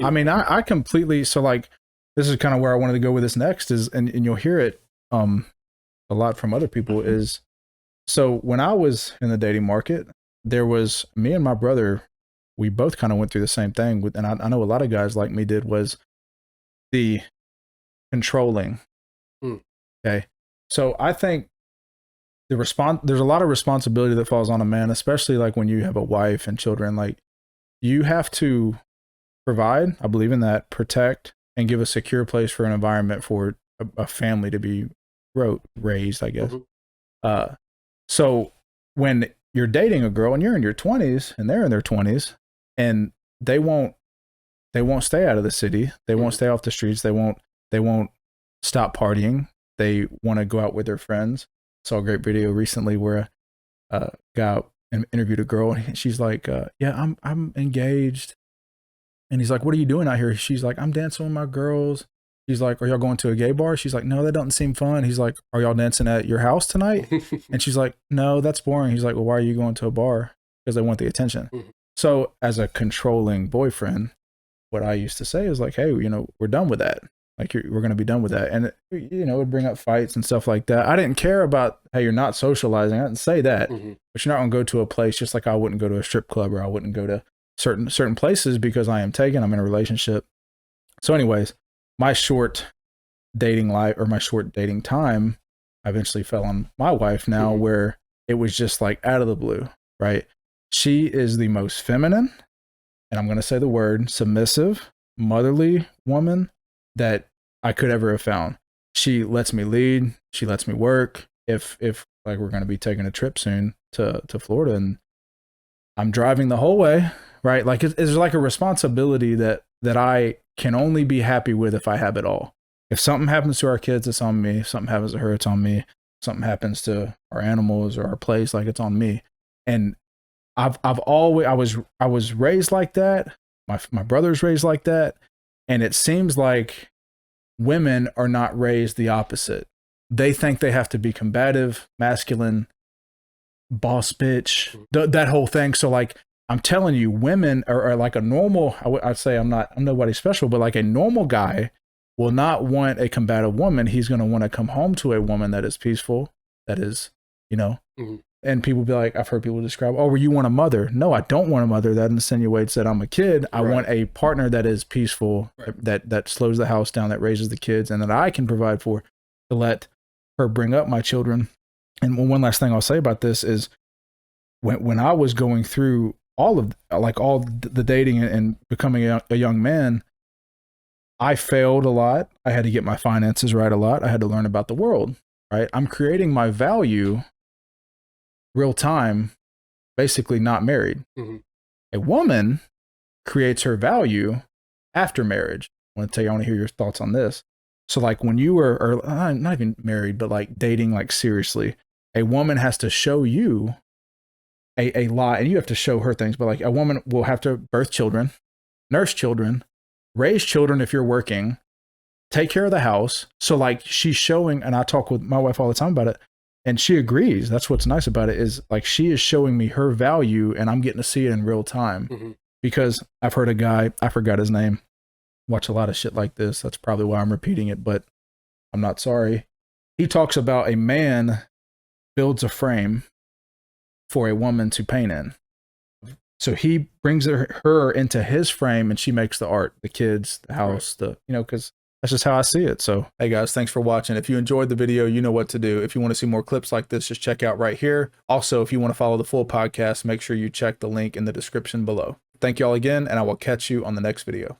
I mean, I completely, so like, this is kind of where I wanted to go with this next is, and you'll hear it a lot from other people is, so when I was in the dating market, there was me and my brother, we both kind of went through the same thing with, and I know a lot of guys like me did, was the controlling. Okay. So I think there's a lot of responsibility that falls on a man, especially like when you have a wife and children. Like, you have to provide, I believe in that, protect, and give a secure place for an environment for a family to be raised, I guess. So when you're dating a girl and you're in your 20s and they're in their 20s, and they won't stay out of the city, they won't stay off the streets, they won't stop partying, they want to go out with their friends. Saw a great video recently where a guy interviewed a girl and she's like, yeah, I'm engaged. And he's like, what are you doing out here? She's like, I'm dancing with my girls. He's like, are y'all going to a gay bar? She's like, no, that doesn't seem fun. He's like, are y'all dancing at your house tonight? And she's like, no, that's boring. He's like, well, why are you going to a bar? Because they want the attention. So as a controlling boyfriend, what I used to say is like, hey, we're done with that. Like, we're going to be done with that. And, it would bring up fights and stuff like that. I didn't care about, hey, you're not socializing. I didn't say that. But you're not going to go to a place, just like I wouldn't go to a strip club, or I wouldn't go to certain places because I am taken. I'm in a relationship. So anyways, my short dating life, or my short dating time, I eventually fell on my wife now, where it was just like out of the blue, right? She is the most feminine, and I'm going to say the word, submissive, motherly woman that I could ever have found. She lets me lead. She lets me work. If like, we're going to be taking a trip soon to Florida, and I'm driving the whole way, right? Like, it's like a responsibility that I can only be happy with if I have it all. If something happens to our kids, it's on me. If something happens to her, it's on me. If something happens to our animals or our place, like, it's on me. And I've always, I was raised like that. My brother's raised like that. And it seems like women are not raised the opposite. They think they have to be combative, masculine, boss bitch, that whole thing. So like, I'm telling you, women are like a normal, I'd say I'm nobody special, but like a normal guy will not want a combative woman. He's going to want to come home to a woman that is peaceful, that is, and people be like, I've heard people describe, oh, well, you want a mother. No, I don't want a mother. That insinuates that I'm a kid. I want a partner that is peaceful, that slows the house down, that raises the kids, and that I can provide for, to let her bring up my children. And one last thing I'll say about this is, when I was going through all the dating and becoming a young man, I failed a lot. I had to get my finances right a lot. I had to learn about the world, right? I'm creating my value real time, basically not married. A woman creates her value after marriage. I want to hear your thoughts on this. So like, when you were, or not even married, but like dating, like seriously, a woman has to show you a lot, and you have to show her things, but like, a woman will have to birth children, nurse children, raise children if you're working, take care of the house. So like, she's showing, and I talk with my wife all the time about it, and she agrees. That's what's nice about it, is like, she is showing me her value, and I'm getting to see it in real time. Because I've heard a guy, I forgot his name, watch a lot of shit like this. That's probably why I'm repeating it, but I'm not sorry. He talks about a man builds a frame for a woman to paint in. So he brings her into his frame, and she makes the art, the kids, the house, because that's just how I see it. So, hey guys, thanks for watching. If you enjoyed the video, you know what to do. If you want to see more clips like this, just check out right here. Also, if you want to follow the full podcast, make sure you check the link in the description below. Thank you all again, and I will catch you on the next video.